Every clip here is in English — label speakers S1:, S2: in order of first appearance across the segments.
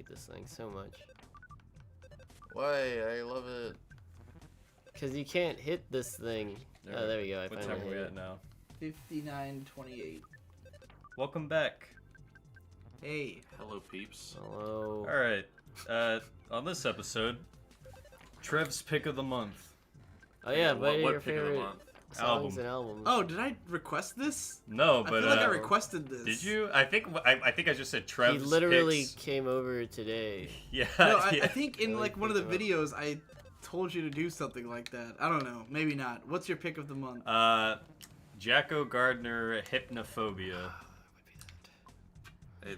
S1: hate this thing so much.
S2: Why? I love it.
S1: Cause you can't hit this thing. There we go. I
S3: What
S1: finally
S3: time are we
S1: hit
S3: at
S1: it.
S3: now?
S4: 59:28.
S3: Welcome back.
S4: Hey.
S2: Hello, peeps.
S1: Hello.
S3: All right. On this episode, Trev's pick of the month.
S1: Oh yeah, but your
S2: what pick of the
S1: favorite
S2: month?
S1: songs and albums.
S4: Oh, did I request this?
S3: No,
S4: I
S3: but
S4: feel like I requested this.
S3: did you? I think I just said Trev's.
S1: He literally
S3: picks.
S1: came over today.
S3: Yeah.
S4: No, I
S3: yeah.
S4: think in
S1: Really
S4: like one of the
S1: picked him
S4: videos I told you to do something like that. I don't know. Maybe not. What's your pick of the month?
S3: Jacko Gardner, Hypnophobia.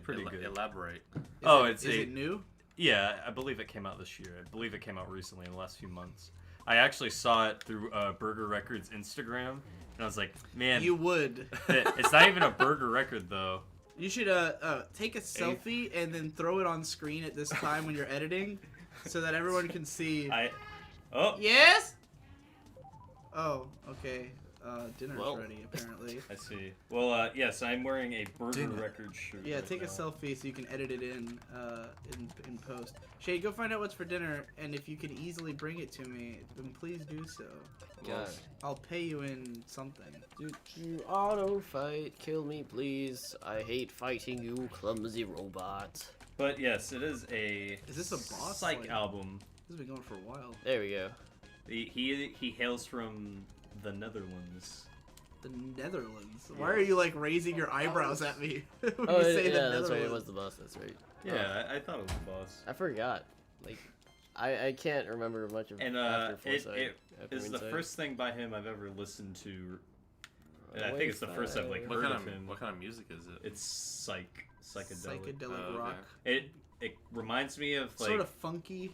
S3: Pretty good.
S2: Elaborate.
S4: Is it new?
S3: Yeah, I believe it came out this year. I believe it came out recently in the last few months. I actually saw it through Burger Records Instagram, and I was like, man,
S4: You would.
S3: it's not even a Burger record though.
S4: You should take a selfie and then throw it on screen at this time when you're editing, so that everyone can see.
S3: Oh,
S4: Yes. Oh, okay. Dinner's
S1: Well.
S4: ready apparently.
S3: I see. Well, yes, I'm wearing a Burger
S2: Dinner.
S3: Records shirt.
S4: Yeah,
S3: right
S4: take a
S3: now.
S4: selfie so you can edit it in post. Shade, go find out what's for dinner, and if you can easily bring it to me, then please do so.
S1: God.
S4: I'll pay you in something.
S1: Dude, you auto fight, kill me please. I hate fighting you, clumsy robot.
S3: But yes, it is a.
S4: Is this a boss?
S3: psych
S4: Like-
S3: album?
S4: This has been going for a while.
S1: There we go.
S3: He hails from the Netherlands.
S4: The Netherlands. Why are you like raising your eyebrows at me when
S1: Oh,
S4: you say the
S1: yeah, that's
S4: Netherlands?
S1: right. It was the boss. That's right.
S3: Yeah, I thought it was the boss.
S1: I forgot. Like, I can't remember much of
S3: And
S1: after
S3: it
S1: Foresight. After
S3: is the
S1: Insight.
S3: first thing by him I've ever listened to. And I
S1: Way
S3: think it's the first I've like
S2: What
S3: heard
S2: kind
S3: of him.
S2: What kind of music is it?
S3: It's psychedelic.
S4: Psychedelic
S2: Oh, okay.
S4: rock.
S3: It reminds me of like
S4: Sort of funky.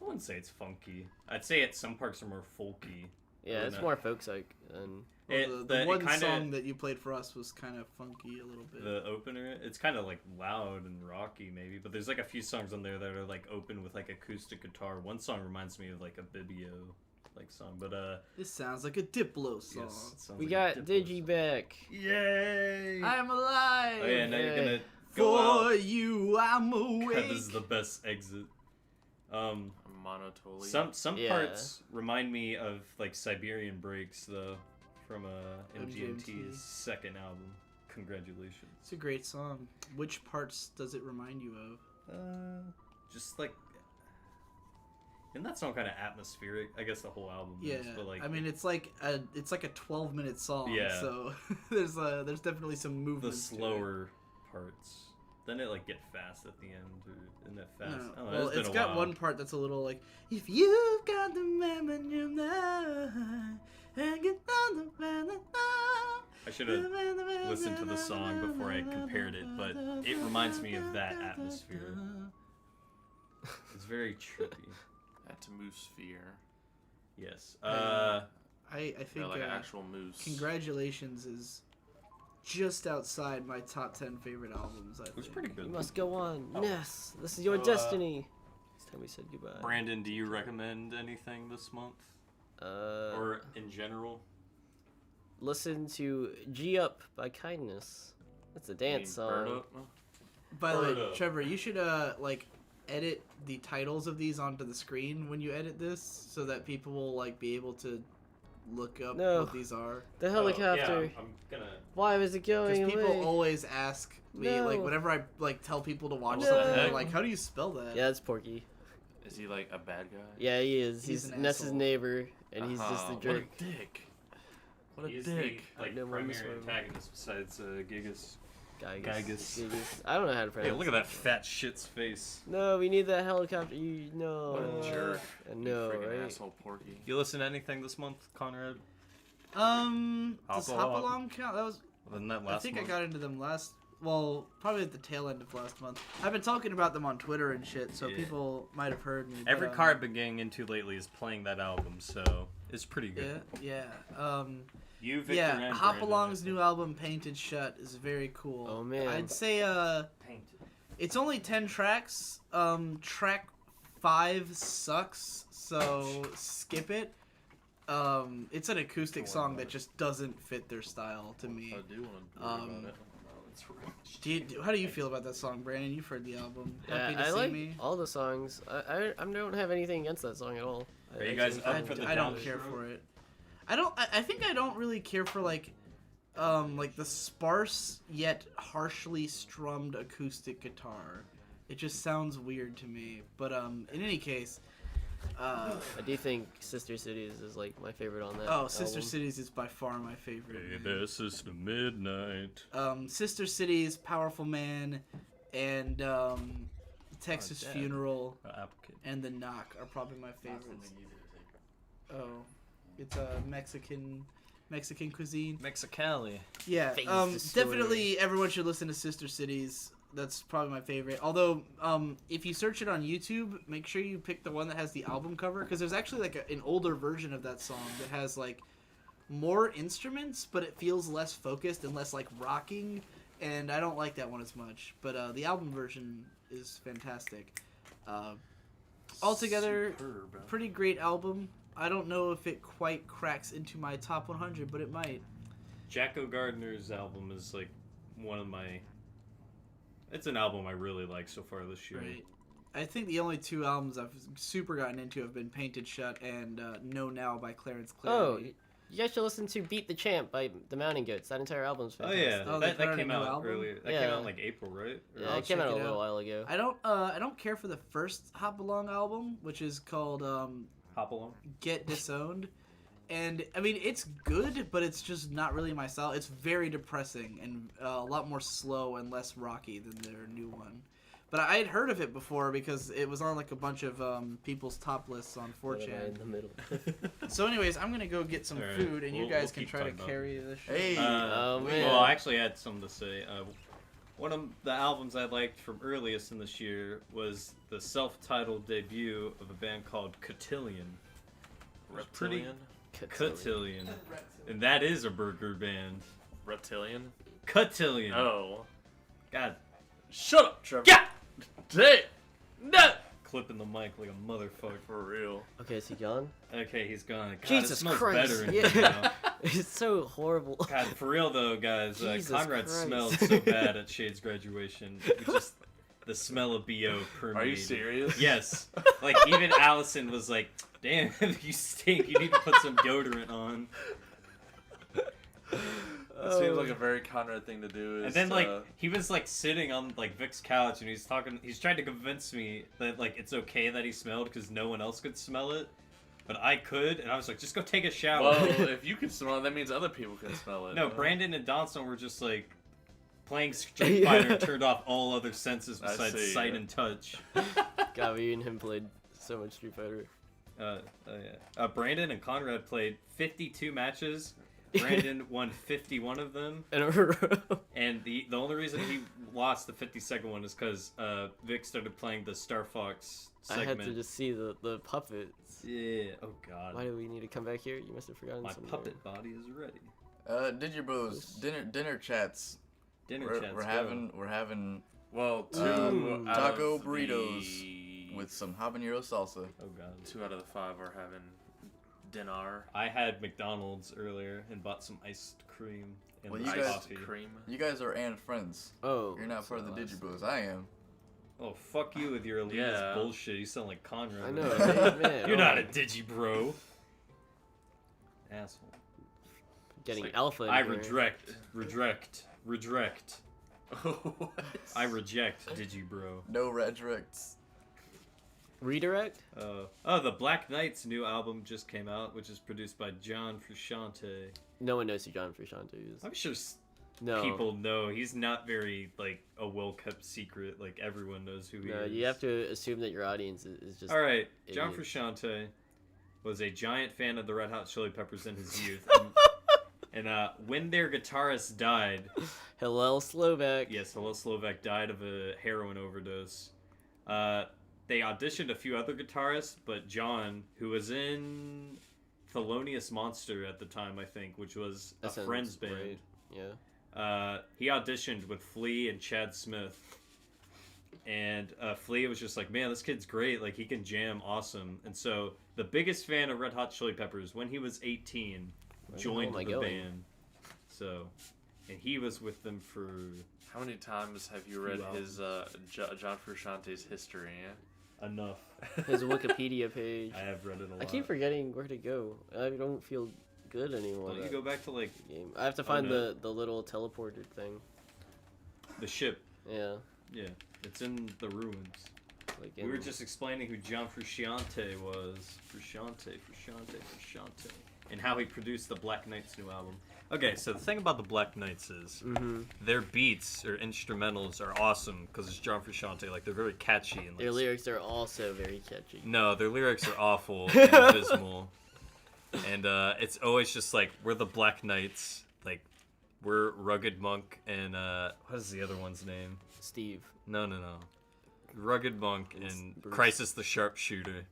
S3: I wouldn't say it's funky. I'd say at some parts are more folky.
S1: Yeah, it's
S3: no.
S1: more folk psych than.
S4: Well,
S3: It-
S4: the
S3: it
S4: one
S3: kinda-
S4: song that you played for us was kind of funky a little bit.
S3: The opener, it's kind of like loud and rocky maybe, but there's like a few songs on there that are like open with like acoustic guitar. One song reminds me of like a Bibio like song, but
S4: This sounds like a Diplo song.
S3: yes, it sounds
S1: We
S3: like
S1: got
S3: a Diplo
S1: Digi
S3: song.
S1: back.
S3: Yay!
S4: I'm alive.
S3: Oh yeah, now you're gonna
S1: Yay.
S3: go
S4: For
S3: out.
S4: you, I'm
S3: God,
S4: awake.
S3: this is the best exit.
S2: Monotoli.
S3: Some
S1: Yeah.
S3: parts remind me of like Siberian Breaks though, from MGMT's
S4: MGMT.
S3: second album. Congratulations.
S4: It's a great song. Which parts does it remind you of?
S3: Just like, isn't that song kind of atmospheric? I guess the whole album
S4: Yeah,
S3: is, but like,
S4: I mean it's like a 12-minute song.
S3: Yeah.
S4: So there's definitely some
S3: the
S4: movement.
S3: slower parts. Then it like get fast at the end, or isn't it fast?
S4: No.
S3: I don't know,
S4: Well,
S3: been
S4: it's
S3: a
S4: got
S3: while.
S4: one part that's a little like, if you've got the man in your mind, and get on the man
S3: I should have listened to the song before I compared it, but it reminds me of that atmosphere. It's very trippy.
S2: Atmosphere.
S3: Yes.
S4: I think
S2: Yeah, like an actual moose.
S4: Congratulations is just outside my top 10 favorite albums. I
S3: It was
S4: think.
S3: pretty good.
S1: You must go on.
S3: Oh.
S1: Yes, this is your
S3: So,
S1: destiny. It's time we said goodbye.
S3: Brandon, do you recommend anything this month, or in general?
S1: Listen to G Up by Kindness. That's a dance song.
S4: By the
S3: Bird
S4: way,
S3: up.
S4: Trevor, you should like edit the titles of these onto the screen when you edit this, so that people will like be able to look up
S1: No.
S4: what these are.
S1: The helicopter.
S3: Oh, yeah, I'm gonna.
S1: Why was it going
S4: Because people
S1: away?
S4: always ask me,
S1: No.
S4: like, whenever I like tell people to watch
S1: No.
S4: something, they're
S3: Heck?
S4: like, "How do you spell that?"
S1: Yeah, it's Porky.
S2: Is he like a bad guy?
S1: Yeah, he is.
S4: He's
S1: He's
S4: an
S1: Ness's
S4: asshole.
S1: neighbor, and he's just a
S2: Oh,
S1: jerk.
S2: What a dick. What a
S3: He's
S2: dick.
S3: the like
S1: No,
S3: primary
S1: Mum's
S3: antagonist besides Gigas.
S1: Gygus.
S3: Gygus.
S1: Gygus. I don't know how to pronounce
S3: Hey, look at that fat shit's face.
S1: No, we need that helicopter. You know.
S2: What a jerk.
S1: I know,
S2: You freaking
S1: right?
S2: asshole, Porky.
S3: You listen to anything this month, Conrad?
S4: Does
S3: Hop
S4: Hop
S3: Along?
S4: Along count? That was.
S3: Other than that last
S4: I think
S3: month?
S4: I got into them last. Well, probably at the tail end of last month. I've been talking about them on Twitter and shit, so
S3: Yeah.
S4: people might have heard me.
S3: Every
S4: but,
S3: car I've been getting into lately is playing that album, so it's pretty good.
S4: Yeah.
S3: You, Victor,
S4: Yeah,
S3: and
S4: Hop
S3: Brandon,
S4: Along's
S3: I think.
S4: new album, Painted Shut, is very cool.
S1: Oh, man.
S4: I'd say
S3: Painted.
S4: it's only 10 tracks. Track 5 sucks, so skip it. It's an acoustic song that just doesn't fit their style to me.
S2: I do want to know about it.
S4: How do you feel about that song, Brandon? You've heard the album.
S1: Yeah,
S4: Happy to
S1: I
S4: See
S1: like
S4: Me.
S1: all the songs. I don't have anything against that song at all.
S3: Are you guys
S1: actually-
S3: up for the
S4: I don't
S3: downstroke?
S4: care for it. I think I don't really care for like the sparse yet harshly strummed acoustic guitar. It just sounds weird to me. But in any case,
S1: I do think Sister Cities is like my favorite on that.
S4: Sister
S1: album.
S4: Cities is by far my favorite.
S3: Hey, this is the midnight.
S4: Sister Cities, Powerful Man, and Texas
S3: Dad.
S4: Funeral,
S3: Applicant.
S4: and The Knock are probably my favorites. Oh, it's a Mexican cuisine.
S3: Mexicali.
S4: Yeah,
S1: Phase Destroyer.
S4: definitely everyone should listen to Sister Cities. That's probably my favorite. Although, if you search it on YouTube, make sure you pick the one that has the album cover, because there's actually like an older version of that song that has like more instruments, but it feels less focused and less like rocking, and I don't like that one as much. But the album version is fantastic. Altogether,
S3: Superb.
S4: pretty great album. I don't know if it quite cracks into my top 100, but it might.
S3: Jacko Gardner's album is like one of my. It's an album I really like so far this year.
S4: Right. I think the only two albums I've super gotten into have been Painted Shut and Know Now by Clarence
S1: Oh,
S4: Clarity.
S1: you guys should listen to Beat the Champ by the Mountain Goats. That entire album's
S3: Oh
S1: fantastic.
S3: yeah,
S4: Oh, they
S3: that
S4: put out a
S3: came
S4: new
S3: out
S4: album?
S3: earlier. That came
S1: Yeah.
S3: out in like April, right? Or-
S1: Yeah,
S4: I'll
S1: it came out
S4: check
S1: a
S4: it
S1: little
S4: out.
S1: while ago.
S4: I don't care for the first Hop Along album, which is called
S3: Hop along.
S4: Get Disowned. And I mean, it's good, but it's just not really my style. It's very depressing and a lot more slow and less rocky than their new one. But I had heard of it before because it was on like a bunch of people's top lists on
S1: What am I in
S4: 4chan.
S1: the middle.
S4: So, anyways, I'm gonna go get some
S3: Alright,
S4: food, and you
S3: we'll
S4: guys can
S3: keep
S4: try to
S3: talking about
S4: carry this. Show.
S5: Hey.
S1: Oh, man.
S3: Well, I actually had something to say. One of the albums I liked from earliest in this year was the self-titled debut of a band called Cotillion. Pretty-
S2: Reptilian?
S3: Cotillion. And that is a burger band.
S2: Reptilian?
S3: Cotillion.
S2: Oh.
S3: God,
S2: Shut up, Trevor.
S3: yeah!
S2: Damn. No!
S3: Clipping the mic like a motherfucker.
S2: For real.
S1: Okay, is he gone?
S3: Okay, he's gone. God,
S1: Jesus
S3: it smells
S1: Christ.
S3: better in
S1: Yeah.
S3: here now.
S1: It's so horrible.
S3: God, for real though, guys,
S1: Jesus
S3: Conrad
S1: Christ.
S3: smelled so bad at Shade's graduation. The smell of BO permeated.
S2: Are you serious?
S3: Yes. Like, even Allison was like, damn, you stink. You need to put some deodorant on.
S2: It seems like a very Conrad thing to do.
S3: And then, like, he was, like, sitting on, like, Vic's couch, and he's trying to convince me that, like, it's okay that he smelled because no one else could smell it. But I could, and I was like, just go take a shower.
S2: well, if you can smell it, that means other people can smell it.
S3: No, Brandon and Donson were just, like, playing Street Fighter and turned off all other senses
S2: I
S3: besides
S2: see,
S3: sight
S2: yeah.
S3: and touch.
S1: God, me and him played so much Street Fighter.
S3: Yeah. Brandon and Conrad played 52 matches. Brandon won 51 of them.
S1: In a row.
S3: And the only reason he lost the 52nd one is because Vic started playing the Star Fox
S1: I
S3: segment.
S1: had to just see the puppets.
S3: Yeah. Oh God.
S1: Why do we need to come back here? You must have forgotten
S3: My
S1: something.
S3: puppet body is ready.
S5: Digibros, dinner chats.
S3: Dinner
S5: We're,
S3: chats.
S5: we're
S3: go.
S5: having
S2: Well, two
S1: Ooh.
S2: out
S5: taco
S2: of
S5: burritos
S2: the-
S5: with some habanero salsa.
S3: Oh God.
S2: 2 out of the 5 are having dinner.
S3: I had McDonald's earlier and bought some iced cream and
S5: Well, you
S3: iced
S5: guys-
S3: coffee.
S2: cream.
S5: You guys are and friends.
S1: Oh.
S5: You're not part of the
S1: so
S5: Digibros. I am.
S3: Oh fuck you with your elitist
S2: Yeah.
S3: bullshit. You sound like Conrad.
S1: I know,
S3: right now.
S1: right? Man.
S3: You're
S1: oh,
S3: not a digibro. Asshole.
S1: Getting
S2: It's like,
S1: alpha. in
S3: I
S1: here.
S3: reject. I reject digibro.
S5: No redirects.
S1: Redirect?
S3: The Black Knight's new album just came out, which is produced by John Frusciante.
S1: No one knows who John Frusciante is.
S3: I'm sure
S1: No.
S3: people know. He's not very, like, a well-kept secret. Like, everyone knows who he
S1: No,
S3: is.
S1: you have to assume that your audience is just.
S3: Alright, John
S1: idiots.
S3: Frusciante was a giant fan of the Red Hot Chili Peppers in his youth. And when their guitarist died,
S1: Hillel Slovak.
S3: yes, Hillel Slovak died of a heroin overdose. They auditioned a few other guitarists, but John, who was in Thelonious Monster at the time, I think, which was
S1: That
S3: a
S1: sounds
S3: Friends band,
S1: right. Yeah.
S3: he auditioned with Flea and Chad Smith. And Flea was just like, man, this kid's great. Like, he can jam awesome. And so, the biggest fan of Red Hot Chili Peppers, when he was 18,
S1: Where the hell
S3: joined
S1: am I
S3: the
S1: going?
S3: band. So, and he was with them for
S2: How many times have you read
S3: Few
S2: his John Frusciante's history?
S3: enough.
S1: His Wikipedia page.
S3: I have read it a lot.
S1: I keep forgetting where to go. I don't feel good anymore.
S3: Don't you
S1: at
S3: go back to like
S1: the game. I have to find
S3: no.
S1: the little teleported thing.
S3: the ship?
S1: Yeah.
S3: Yeah, it's in the ruins.
S1: Like
S3: We were just explaining who John Frusciante was. Frusciante, and how he produced the Black Knights new album. Okay, so the thing about the Black Knights is their beats or instrumentals are awesome because it's John Frusciante. Like they're very catchy and like,
S1: their lyrics are also very catchy.
S3: No, their lyrics are awful and abysmal. And it's always just like, we're the Black Knights, like, we're Rugged Monk, and what is the other one's name?
S1: Steve.
S3: No. Rugged Monk and
S1: Bruce.
S3: Crisis the Sharpshooter.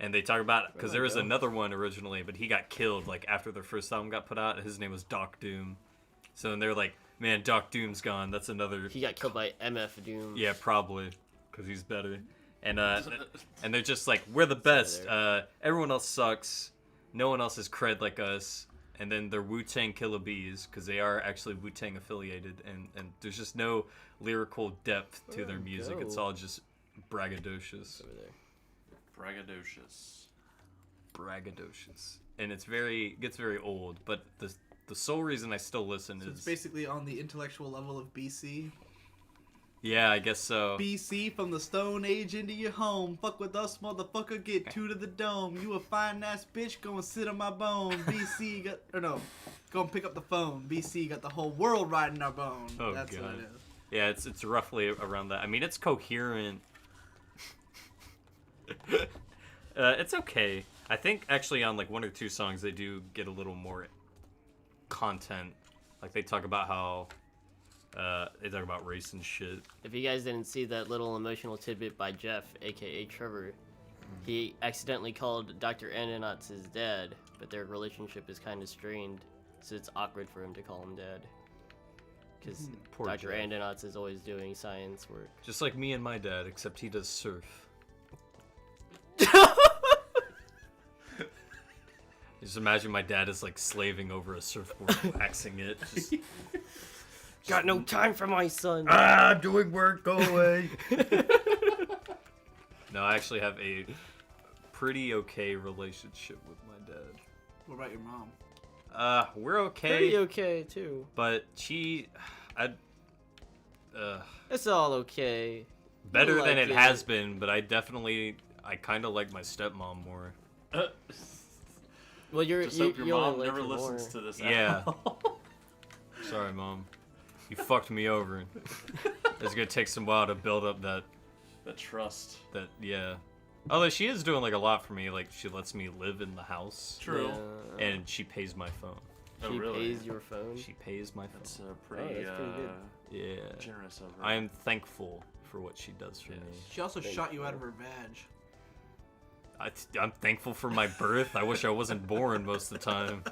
S3: And they talk about, because there was another one originally, but he got killed, like, after their first album got put out. His name was Doc Doom. So then they're like, man, Doc Doom's gone. That's another...
S1: He got killed by MF Doom.
S3: Yeah, probably, because he's better. And they're just like, we're the best. Everyone else sucks. No one else has cred like us. And then they're Wu-Tang Killer Bees, because they are actually Wu-Tang affiliated. And there's just no lyrical depth to their music. It's all just braggadocious.
S1: Over there.
S2: Braggadocious.
S3: And gets very old. But the sole reason I still listen
S4: So it's
S3: is...
S4: basically on the intellectual level of BC.
S3: Yeah, I guess so.
S4: BC from the Stone Age into your home. Fuck with us, motherfucker. Get two to the dome. You a fine ass bitch. Go and sit on my bone. BC got go and pick up the phone. BC got the whole world riding our bone.
S3: Oh,
S4: That's what
S3: God.
S4: it is.
S3: Yeah, it's roughly around that. I mean, it's coherent. It's okay. I think actually on like one or two songs they do get a little more content. Like they talk about how they talk about race and shit.
S1: If you guys didn't see that little emotional tidbit by Jeff, aka Trevor, he accidentally called Dr. Andanotz his dad, but their relationship is kind of strained, so it's awkward for him to call him dad. Because
S3: Poor
S1: Dr.
S3: Jeff.
S1: Andanotz is always doing science work.
S3: Just like me and my dad, except he does surf. Just imagine my dad is like slaving over a surfboard, waxing it. Just,
S1: Got no time for my son.
S3: I'm doing work, go away. No, I actually have a pretty okay relationship with my dad.
S4: What about your mom?
S3: We're okay.
S1: Pretty okay too.
S3: But
S1: It's all okay.
S3: better
S1: You'll
S3: than
S1: like
S3: it has been, but I kind of like my stepmom more.
S1: Well,
S2: Just hope your
S1: you only
S2: mom
S1: like
S2: never
S1: her
S2: listens
S1: more.
S2: to this.
S3: Yeah.
S2: album.
S3: Sorry, Mom. You fucked me over. It's gonna take some while to build up that,
S2: The trust.
S3: yeah. Although she is doing like a lot for me, like she lets me live in the house.
S2: True.
S1: Yeah.
S3: And she pays my phone.
S2: Oh,
S1: She
S2: really?
S1: pays your phone.
S3: She pays my phone.
S2: That's
S1: Oh,
S2: pretty,
S1: that's pretty good.
S3: Yeah.
S2: generous of her.
S3: I am thankful for what she does for
S2: Yes.
S3: me.
S4: She also
S1: Thank
S4: shot you
S1: you.
S4: out of her vag.
S3: I'm thankful for my birth. I wish I wasn't born most of the time.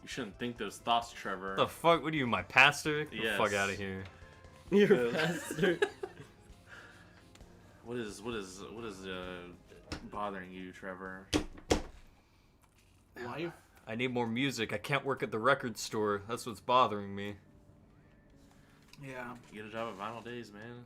S2: You shouldn't think those thoughts, Trevor.
S3: The fuck? What are you, my pastor? Get the fuck
S2: Yes.
S3: out of here.
S1: You're a bastard.
S2: What is bothering you, Trevor?
S4: Life.
S3: I need more music. I can't work at the record store. That's what's bothering me.
S4: Yeah.
S2: Get a job at Vinyl Days, man.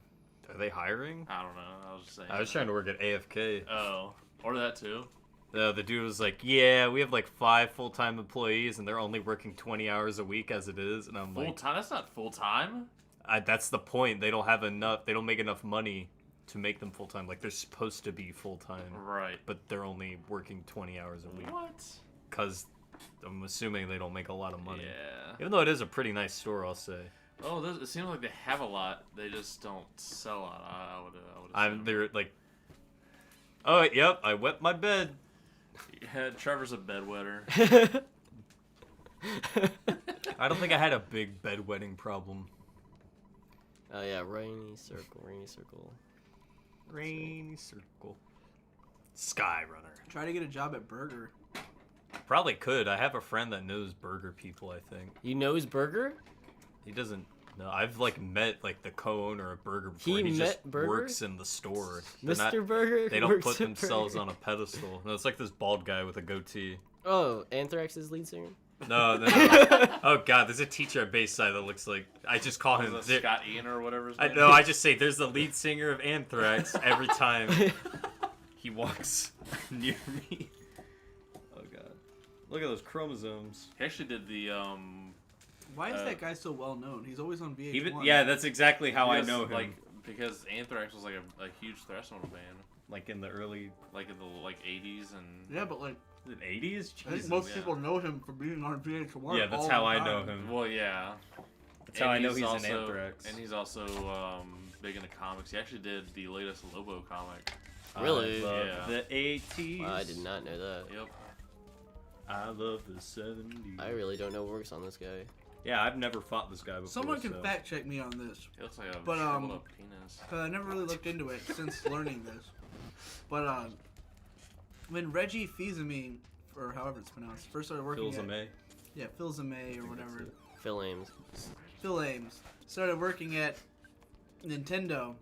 S3: Are they hiring?
S2: I don't know. I was just saying.
S3: I was trying to work at AFK.
S2: Oh, or that too.
S3: The dude was like, yeah, we have like 5 full-time employees and they're only working 20 hours a week as it is. And I'm
S2: Full
S3: like,
S2: time? That's not full time.
S3: that's the point. They don't have enough. They don't make enough money to make them full-time. Like, they're supposed to be full-time,
S2: Right.
S3: but they're only working 20 hours a week.
S2: What?
S3: Because I'm assuming they don't make a lot of money.
S2: Yeah.
S3: Even though it is a pretty nice store, I'll say.
S2: Oh, it seems like they have a lot. They just don't sell a lot. I would assume.
S3: They're like, oh, yep, I wet my bed.
S2: Yeah, Trevor's a bedwetter.
S3: I don't think I had a big bedwetting problem.
S1: Oh yeah, rainy circle, rainy circle.
S3: Rainy circle. Skyrunner.
S4: Try to get a job at Burger.
S3: Probably could. I have a friend that knows burger people, I think.
S1: You know his burger?
S3: He doesn't know. I've like met like the co-owner of Burger before.
S1: He
S3: He just
S1: met Burger?
S3: works in the store. They're
S1: Mr.
S3: not-
S1: Burger?
S3: They don't
S1: works
S3: put
S1: at
S3: themselves
S1: Burger.
S3: on a pedestal. No, it's like this bald guy with a goatee.
S1: Oh, Anthrax's lead singer?
S3: No. Oh god, there's a teacher at Bayside that looks like I just call him.
S2: Was it Scott Ian or whatever his
S3: I
S2: name
S3: know.
S2: is?
S3: I just say there's the lead singer of Anthrax every time he walks near me. Oh god, look at those chromosomes.
S2: He actually did the
S4: Why is that guy so well known? He's always on VH1.
S3: Even yeah, that's exactly how I
S2: because,
S3: know him.
S2: Like because Anthrax was like a huge thrash metal band,
S3: Like in the early,
S2: like in the 80s and
S4: Yeah, but like,
S3: 80s.
S4: I think
S3: Jesus.
S4: most
S2: yeah.
S4: people know him for being on VH1.
S3: Yeah, that's
S4: all
S3: how
S4: the
S3: I
S4: time.
S3: know him.
S2: Well, yeah.
S3: That's how I know he's
S2: also,
S3: in Anthrax.
S2: And he's also big into comics. He actually did the latest Lobo comic.
S1: Really?
S3: I love
S2: Yeah.
S3: the 80s.
S1: Wow, I did not know that.
S2: Yep.
S3: I love the 70s.
S1: I really don't know what works on this guy.
S3: Yeah, I've never fought this guy before.
S4: Someone can
S3: so.
S4: fact check me on this,
S2: He looks like a
S4: But,
S2: shriveled up penis.
S4: because I never really looked into it since learning this. But when Reggie Fils-Aimé, or however it's pronounced, first started working
S3: Phil's a
S4: at
S3: May.
S4: yeah Fils-Aimé or whatever,
S1: Phil Ames.
S4: Phil Ames started working at Nintendo.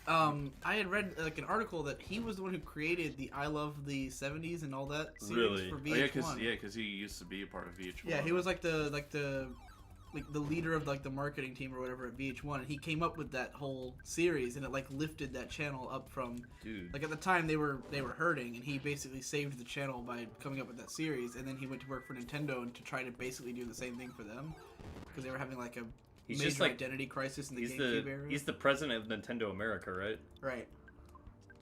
S4: I had read like an article that he was the one who created the I Love the 70s and all that series
S3: Really?
S4: for
S2: Oh,
S4: VH1.
S2: yeah, because he used to be a part of VH1.
S4: Yeah, he was like the leader of like the marketing team or whatever at VH1, and he came up with that whole series, and it like lifted that channel up from
S3: Dude.
S4: like at the time they were hurting, and he basically saved the channel by coming up with that series, and then he went to work for Nintendo and to try to basically do the same thing for them because they were having like a
S3: He's
S4: major
S3: just like
S4: identity crisis in the
S3: he's
S4: GameCube
S3: the
S4: era.
S3: he's the president of Nintendo America, right?
S4: Right.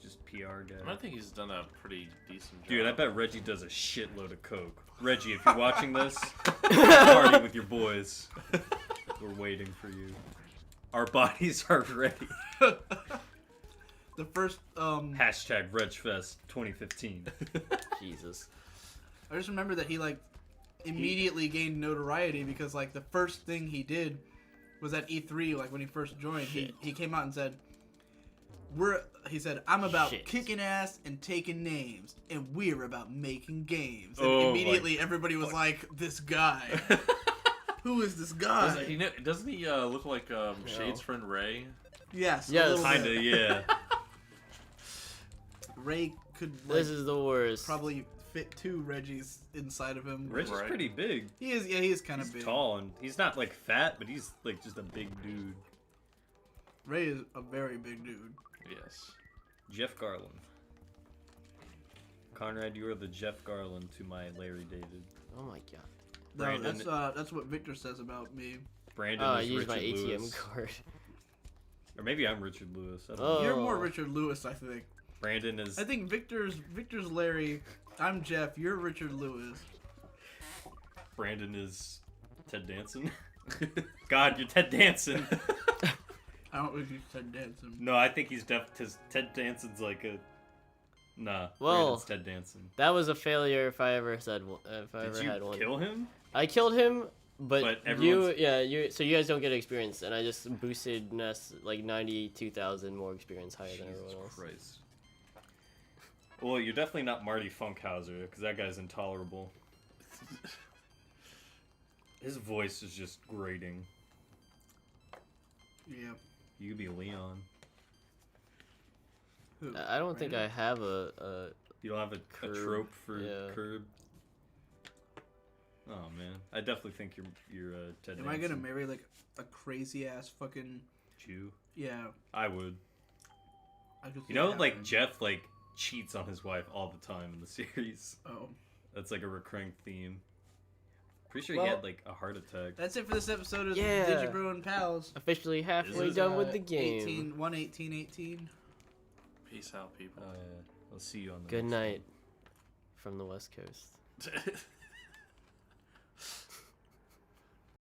S3: Just PR guy.
S2: I think he's done a pretty decent job.
S3: Dude, I bet Reggie does a shitload of coke. Reggie, if you're watching this, party with your boys. We're waiting for you. Our bodies are ready.
S4: The first
S3: Hashtag RegFest 2015.
S1: Jesus.
S4: I just remember that he like immediately gained notoriety because like the first thing he did was at E3, like when he first joined, he came out and said, he said, I'm about
S1: Shit.
S4: kicking ass and taking names, and we're about making games. And
S3: Oh my
S4: immediately everybody was like, this guy. Who is this guy?
S2: Doesn't he look like Shade's friend Ray?
S4: Yes.
S1: Yes.
S4: a little
S3: Kinda,
S4: bit.
S3: yeah.
S4: Ray could like,
S1: This is the worst.
S4: probably fit two Reggies inside of him.
S3: Reggie's
S2: Right.
S3: pretty big.
S4: He is kind of
S3: He's
S4: big.
S3: tall and he's not like fat, but he's like just a big dude.
S4: Ray is a very big dude.
S2: Yes.
S3: Jeff Garland. Conrad, you are the Jeff Garland to my Larry David.
S1: Oh my god.
S4: No,
S3: Brandon-
S4: that's what Victor says about me.
S3: Brandon
S1: Oh, I
S3: is
S1: used
S3: Richard
S1: my ATM
S3: Lewis.
S1: card.
S3: Or maybe I'm Richard Lewis. I don't
S1: Oh.
S3: know.
S4: You're more Richard Lewis, I think.
S3: Brandon is
S4: I think Victor's Larry. I'm Jeff. You're Richard Lewis.
S3: Brandon is Ted Danson. God, you're Ted Danson.
S4: I don't think he's Ted Danson.
S3: No, I think he's because Ted Danson's like a. Nah,
S1: Well,
S3: Brandon's Ted Danson.
S1: That was a failure if I ever said if I
S3: Did
S1: ever
S3: you
S1: had one.
S3: kill him?
S1: I killed him, but,
S3: But
S1: you
S3: everyone's-
S1: so you guys don't get experience, and I just boosted Ness like 92,000 more experience higher than everyone
S3: Jesus
S1: else.
S3: Christ. Well, you're definitely not Marty Funkhauser, because that guy's intolerable. His voice is just grating.
S4: Yeah.
S3: You could be Leon.
S4: Who?
S1: I don't think I
S4: Brandon?
S1: have a
S3: You don't have a
S1: Curb,
S3: trope for
S1: yeah.
S3: Curb? Oh, man. I definitely think you're Ted
S4: Am
S3: Danson.
S4: I gonna marry like a crazy ass fucking?
S3: Jew?
S4: Yeah.
S3: I would.
S4: I could see
S3: You know,
S4: it
S3: like,
S4: happening.
S3: Jeff, like, cheats on his wife all the time in the series.
S4: Oh.
S3: That's, like, a recurring theme. Pretty sure he
S4: Well-
S3: had, like, a heart attack.
S4: That's it for this episode of
S1: Yeah.
S4: Digibro and Pals.
S1: officially halfway
S3: Is it,
S1: done with the game.
S4: 18.
S2: Peace out, people.
S3: Oh, yeah. I'll see you on the
S1: Good
S3: next
S1: night from the West Coast.
S2: Uh,